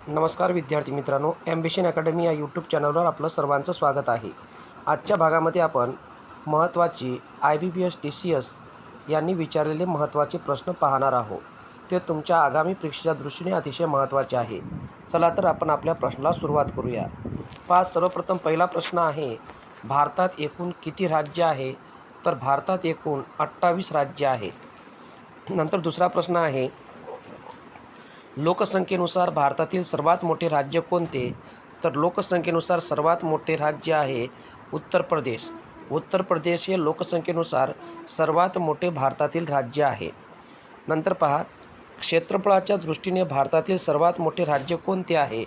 नमस्कार विद्यार्थी मित्रांनो, ॲम्बिशन अकॅडमी या यूट्यूब चॅनलवर आपलं सर्वांचं स्वागत आहे. आजच्या भागामध्ये आपण महत्त्वाची IBPS TCS यांनी विचारलेले महत्त्वाचे प्रश्न पाहणार आहोत. ते तुमच्या आगामी परीक्षेच्या दृष्टीने अतिशय महत्त्वाचे आहे. चला तर आपण आपल्या प्रश्नाला सुरुवात करूया. सर्वप्रथम पहिला प्रश्न आहे, भारतात एकूण किती राज्य आहे? तर भारतात एकूण 28 राज्य आहे. नंतर दुसरा प्रश्न आहे, लोकसंख्येनुसार भारतातील सर्वात मोठे राज्य कोणते? तर लोकसंख्येनुसार सर्वात मोठे राज्य आहे उत्तर प्रदेश. उत्तर प्रदेश हे लोकसंख्येनुसार सर्वात मोठे भारतातील राज्य आहे. नंतर पहा, क्षेत्रफळाच्या दृष्टीने भारतातील सर्वात मोठे राज्य कोणते आहे?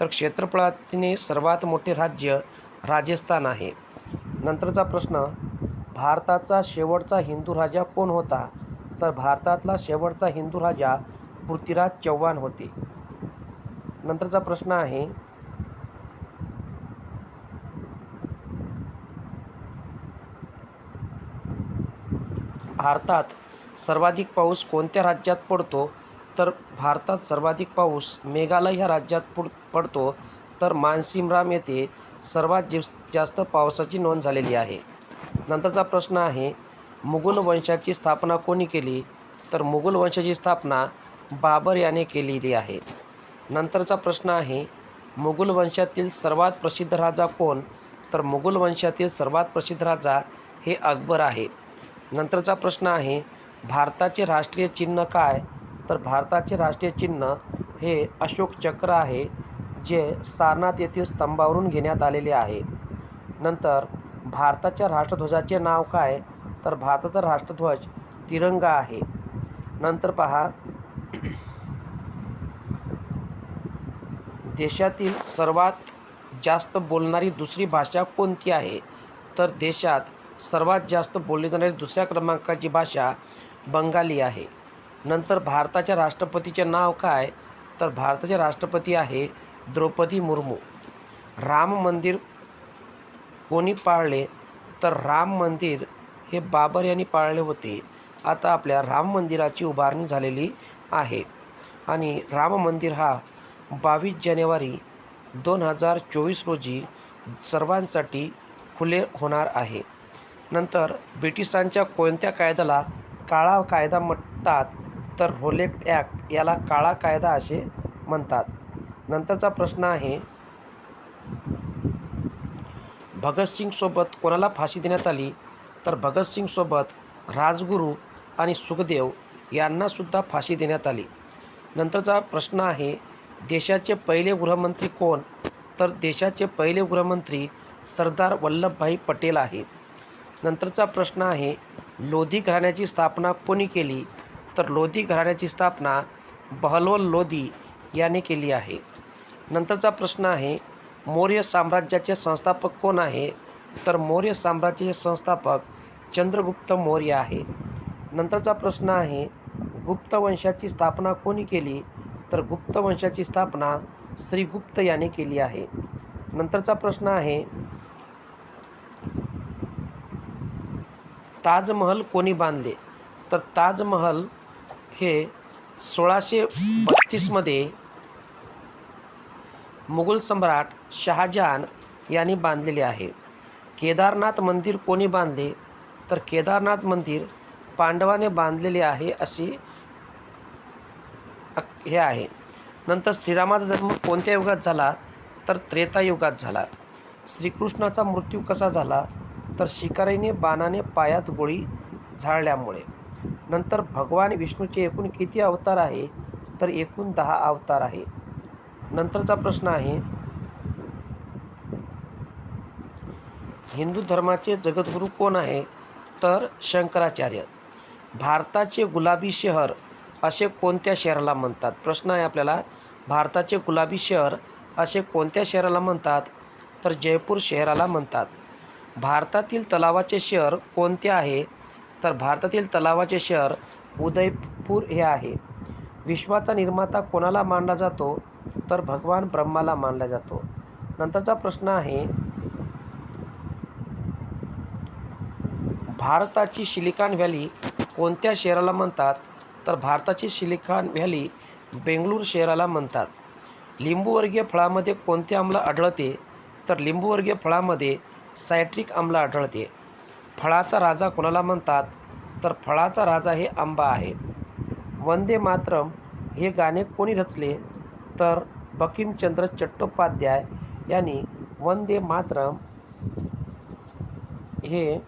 तर क्षेत्रफळाने सर्वात मोठे राज्य राजस्थान आहे. नंतरचा प्रश्न, भारताचा शेवटचा हिंदू राजा कोण होता? तर भारतातला शेवटचा हिंदू राजा पृथ्वीराज चव्हाण होते. नंतरचा प्रश्न आहे, भारतात सर्वाधिक पाऊस कोणत्या राज्यात पडतो? तर भारतात सर्वाधिक पाऊस मेघालय ह्या राज्यात पडतो. तर मानसीमराम येथे सर्वात जास्त पावसाची नोंद झालेली आहे. नंतरचा प्रश्न आहे, मुघल वंशाची स्थापना कोणी केली? तर मुघल वंशाची स्थापना बाबर याने केलेली आहे. नंतरचा प्रश्न आहे, मुघल वंशातील सर्वात प्रसिद्ध राजा कोण? तर मुघल वंशातील सर्वात प्रसिद्ध राजा हे अकबर आहे. नंतरचा प्रश्न आहे, भारताचे राष्ट्रीय चिन्ह काय? तर भारताचे राष्ट्रीय चिन्ह हे अशोक चक्र आहे, जे सारनाथ येथील स्तंभावरून घेण्यात आलेले आहे. नंतर भारताच्या राष्ट्रध्वजाचे नाव काय? तर भारताचा राष्ट्रध्वज तिरंगा आहे. नंतर पहा, देशातील सर्वात जास्त बोलणारी दुसरी भाषा कोणती आहे? तर देशात सर्वात जास्त बोलली जाणारी दुसऱ्या क्रमांकाची भाषा बंगाली आहे. नंतर भारताच्या राष्ट्रपतीचे नाव काय? तर भारताचे राष्ट्रपती आहे द्रौपदी मुर्मू. राम मंदिर कोणी पाळले? तर राम मंदिर हे बाबर यांनी पाळले होते. आता आपल्या राम मंदिराची उभारणी झालेली आहे आणि राम मंदिर हा 22 जानेवारी 2024 रोजी सर्वांसाठी खुले होणार आहे. नंतर ब्रिटिशांच्या कोणत्या कायद्याला काळा कायदा म्हणतात? तर रोलेट ॲक्ट याला काळा कायदा असे म्हणतात. नंतरचा प्रश्न आहे, भगतसिंगसोबत कोणाला फाशी देण्यात आली? तर भगतसिंगसोबत राजगुरू आणि सुखदेव यांनासुद्धा फाशी देण्यात आली. नंतरचा प्रश्न आहे, देशाचे पहिले गृहमंत्री कोण? तर देशाचे पहिले गृहमंत्री सरदार वल्लभभाई पटेल आहेत. नंतरचा प्रश्न आहे, लोधी घराण्याची स्थापना कोणी केली? तर लोधी घराण्याची स्थापना बहलोल लोधी याने केली आहे. नंतरचा प्रश्न आहे, मौर्य साम्राज्याचे संस्थापक कोण आहे? तर मौर्य साम्राज्याचे संस्थापक चंद्रगुप्त मौर्य आहे. नंतरचा प्रश्न आहे, गुप्त वंशाची स्थापना कोणी केली? तर गुप्त वंशाची स्थापना श्रीगुप्त याने केली आहे. नंतरचा प्रश्न आहे, ताजमहल कोणी बांधले? तर ताजमहल हे 1632 मध्ये मुघल सम्राट शहाजहान यांनी बांधलेले आहे. केदारनाथ मंदिर कोणी बांधले? तर केदारनाथ मंदिर पांडवाने बांधलेले आहे अशी हे आहे. नंतर श्रीरामाचा जन्म कोणत्या युगात झाला? तर त्रेतायुगात झाला. श्रीकृष्णाचा मृत्यू कसा झाला? तर शिकारीने बाणाने पायात गोळी झाडल्यामुळे. नंतर भगवान विष्णूचे एकूण किती अवतार आहे? तर एकूण 10 अवतार आहे. नंतरचा प्रश्न आहे, हिंदू धर्माचे जगद्गुरू कोण आहे? तर शंकराचार्य. भारताचे गुलाबी शहर असे कोणत्या शहराला म्हणतात? प्रश्न आहे आपल्याला, भारताचे गुलाबी शहर असे कोणत्या शहराला म्हणतात? तर जयपूर शहराला म्हणतात. भारतातील तलावाचे शहर कोणते आहे? तर भारतातील तलावाचे शहर उदयपूर हे आहे. विश्वाचा निर्माता कोणाला मानला जातो? तर भगवान ब्रह्माला मानला जातो. नंतरचा प्रश्न आहे, भारताची सिलिकॉन व्हॅली कोणत्या शहराला म्हणतात? तर भारताची सिलिकॉन व्हॅली बेंगळूर शहराला म्हणतात. लिंबूवर्गीय फळामध्ये कोणते आम्ल आढळते? तर लिंबूवर्गीय फळामध्ये सायट्रिक आम्ल आढळते. फळाचा राजा कोणाला म्हणतात? तर फळाचा राजा हे आंबा आहे. वंदे मातरम हे गाणे कोणी रचले? तर बंकिमचंद्र चट्टोपाध्याय यांनी वंदे मातरम हे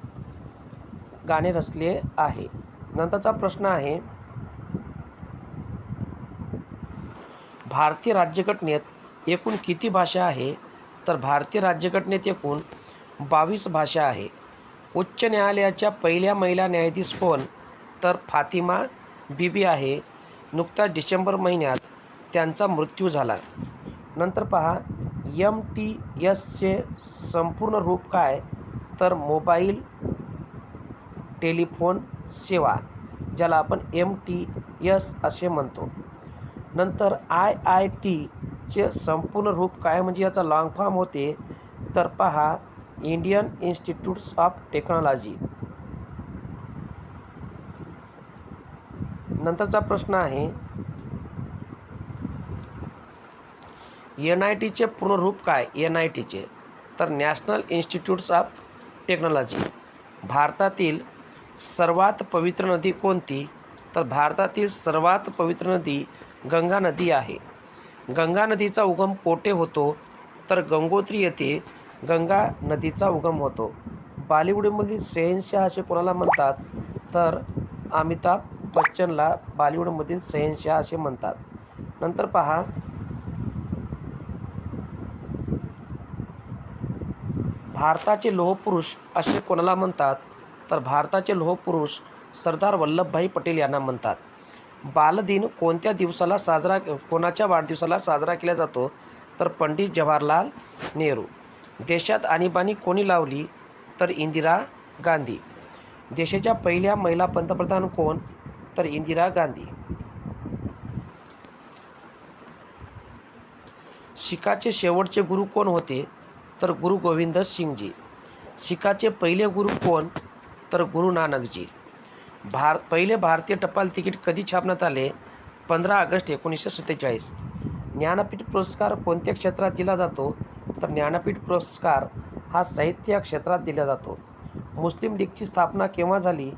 गाणे रचले आहे. नंतरचा प्रश्न आहे, भारतीय राज्यघटनेत एकूण किती भाषा आहे? तर भारतीय राज्यघटनेत एकूण 22 भाषा आहे. उच्च न्यायालयाच्या पहिल्या महिला न्यायाधीश कोण? तर फातिमा बीबी आहे. नुकताच डिसेंबर महिन्यात त्यांचा मृत्यू झाला. नंतर पहा, MTSचे संपूर्ण रूप काय? तर मोबाईल टेलिफोन सेवा, ज्याला आपण MTS असे म्हणतो. नंतर IITचे संपूर्ण रूप काय, म्हणजे याचा लॉंग फॉर्म होते? तर पहा, इंडियन इन्स्टिट्यूट्स ऑफ टेक्नॉलॉजी. नंतरचा प्रश्न आहे, NITचे पूर्ण रूप काय? NITचे तर नॅशनल इन्स्टिट्यूट्स ऑफ टेक्नॉलॉजी. भारतातील सर्वात पवित्र नदी कोणती? तर भारतातील सर्वात पवित्र नदी गंगा नदी आहे. गंगा नदीचा उगम कोठे होतो? तर गंगोत्री येथे गंगा नदीचा उगम होतो. बॉलिवूडमधील शहेनशाह असे कोणाला म्हणतात? तर अमिताभ बच्चनला बॉलिवूडमधील शहेनशाह असे म्हणतात. नंतर पहा, भारताचे लोहपुरुष असे कोणाला म्हणतात? तर भारताचे लोहपुरुष सरदार वल्लभभाई पटेल यांना म्हणतात. बालदिन कोणत्या कोणाच्या वाढदिवसाला साजरा केला जातो? तर पंडित जवाहरलाल नेहरू. देशात आणीबाणी कोणी लावली? तर इंदिरा गांधी. देशाच्या पहिल्या महिला पंतप्रधान कोण? तर इंदिरा गांधी. शीखाचे शेवटचे गुरु कोण होते? तर गुरु गोविंद सिंगजी. शीखाचे पहिले गुरु कोण? तर गुरु नानकजी. पहिले भारतीय टपाल तिकीट कधी छापण्यात आले? 15 ऑगस्ट 1947. ज्ञानपीठ पुरस्कार कोणत्या क्षेत्रात दिला जातो? तर ज्ञानपीठ पुरस्कार हा साहित्य या क्षेत्रात दिला जातो. मुस्लिम लीगची स्थापना केव्हा झाली?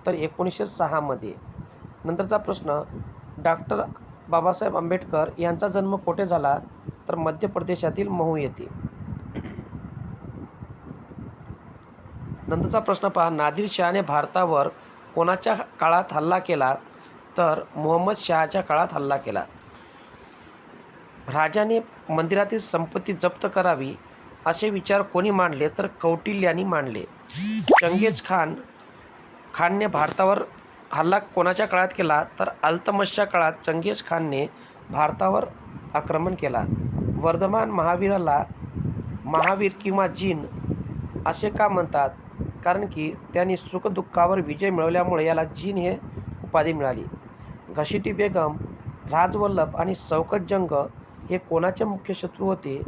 तर 1906 मध्ये. नंतरचा प्रश्न, डॉक्टर बाबासाहेब आंबेडकर यांचा जन्म कोठे झाला? तर मध्य प्रदेशातील महू येथे. नंतरचा प्रश्न पहा, नादिर शहाने भारतावर कोणाच्या काळात हल्ला केला? तर मोहम्मद शहाच्या काळात हल्ला केला. राजाने मंदिरातील संपत्ती जप्त करावी असे विचार कोणी मांडले? तर कौटिल्यांनी मांडले. चंगेज खानने भारतावर हल्ला कोणाच्या काळात केला? तर अल्तमशच्या काळात चंगेज खानने भारतावर आक्रमण केला. वर्धमान महावीराला महावीर किंवा जीन असे का म्हणतात? कारण की त्यांनी सुखदुःखावर विजय मिळवल्यामुळे याला जीन हे उपाधी मिळाली. घशिटी बेगम, राजवल्लभ आणि शौकत जंग हे कोणाचे मुख्य शत्रू होते?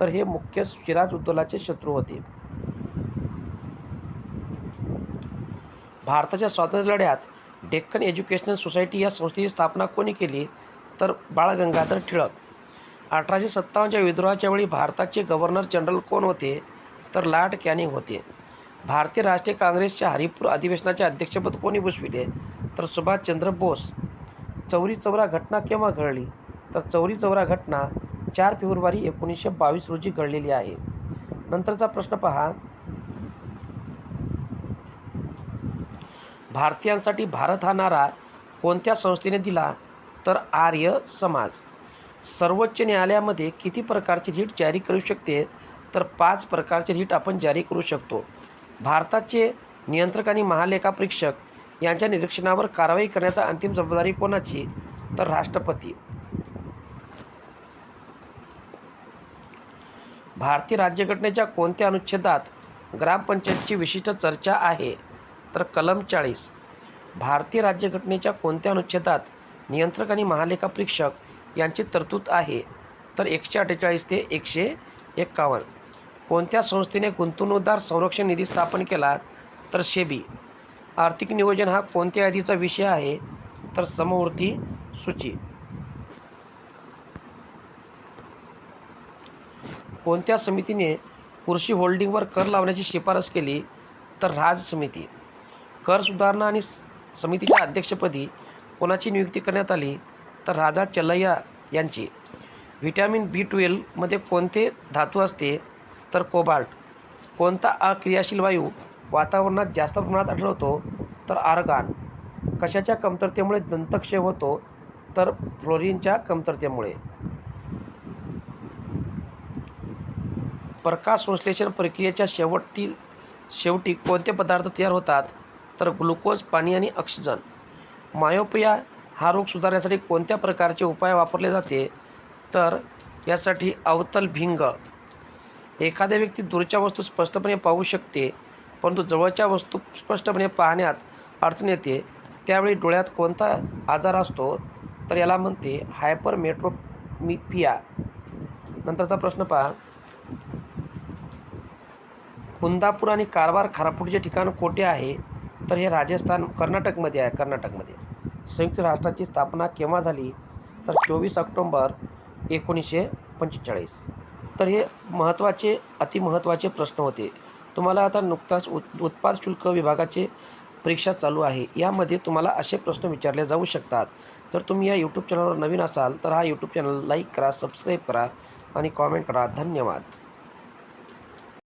तर हे मुख्य सिराजउद्दौलाचे शत्रू होते. भारताच्या स्वातंत्र्य लढ्यात डेक्कन एज्युकेशनल सोसायटी या संस्थेची स्थापना कोणी केली? तर बाळ गंगाधर टिळक. 1857च्या विद्रोहाच्या वेळी भारताचे गव्हर्नर जनरल कोण होते? तर लॉर्ड कॅनिंग होते. भारतीय राष्ट्रीय काँग्रेसच्या हरिपूर अधिवेशनाचे अध्यक्षपद कोणी भूषविले? तर सुभाषचंद्र बोस. चौरी चौरा घटना केव्हा घडली? तर चौरी चौरा घटना 4 फेब्रुवारी 1922 रोजी घडलेली आहे. नंतरचा प्रश्न पहा, भारतीयांसाठी भारत हा नारा कोणत्या संस्थेने दिला? तर आर्य समाज. सर्वोच्च न्यायालयामध्ये किती प्रकारचे रिट जारी करू शकते? तर 5 प्रकारचे रिट आपण जारी करू शकतो. भारताचे नियंत्रक आणि महालेखापरीक्षक यांच्या निरीक्षणावर कारवाई करण्याचा अंतिम जबाबदारी कोणाची? तर राष्ट्रपती. भारतीय राज्यघटनेच्या कोणत्या अनुच्छेदात ग्रामपंचायतीची विशिष्ट चर्चा आहे? तर कलम 40. भारतीय राज्यघटनेच्या कोणत्या अनुच्छेदात नियंत्रक आणि महालेखापरीक्षक यांची तरतूद आहे? तर 148 ते 151. कोणत्या संस्थेने गुंतवणूकदार संरक्षण निधी स्थापन केला? तर सेबी. आर्थिक नियोजन हा कोणत्या यादीचा विषय आहे? तर समवर्ती सूची. कोणत्या समितीने कृषी होल्डिंगवर कर लावण्याची शिफारस केली? तर राज समिती. कर सुधारणा आणि समितीच्या अध्यक्षपदी कोणाची नियुक्ती करण्यात आली? तर राजा चल्लय्या यांची. व्हिटॅमिन B12 मध्ये कोणते धातू असते? तर कोबाल्ट. कोणता अक्रियाशील वायू वातावरणात जास्त प्रमाणात आढळतो? तर आर्गॉन. कशाच्या कमतरतेमुळे दंतक्षय होतो? तर फ्लोरीनच्या कमतरतेमुळे. प्रकाशसंश्लेषण प्रक्रियेच्या शेवटी कोणते पदार्थ तयार होतात? तर ग्लुकोज, पाणी आणि ऑक्सिजन. मायोपिया हा रोग सुधारण्यासाठी कोणत्या प्रकारचे उपाय वापरले जाते? तर यासाठी अवतल भिंग. एखाद्या व्यक्ती दूरच्या वस्तू स्पष्टपणे पाहू शकते, परंतु जवळच्या वस्तू स्पष्टपणे पाहण्यात अडचण येते. त्यावेळी डोळ्यात कोणता आजार असतो? तर याला म्हणते हायपरमेट्रोपिया. नंतरचा प्रश्न पहा. कुंदापूर आणि कारवार खारफुटीचे ठिकाण कोठे आहे? तर हे राजस्थान कर्नाटकमध्ये आहे. कर्नाटकमध्ये. संयुक्त राष्ट्राची स्थापना केव्हा झाली? तर 24 ऑक्टोबर 1945. तर हे अतिमहत्त्वाचे प्रश्न होते. तुम्हाला आता नुकताच उत्पाद शुल्क विभागाचे परीक्षा चालू आहे. यामध्ये तुम्हाला असे प्रश्न विचारले जाऊ शकतात. जर तुम्ही या यूट्यूब चॅनलवर नवीन असाल तर हा यूट्यूब चॅनल लाईक करा, सबस्क्राईब करा आणि कॉमेंट करा. धन्यवाद.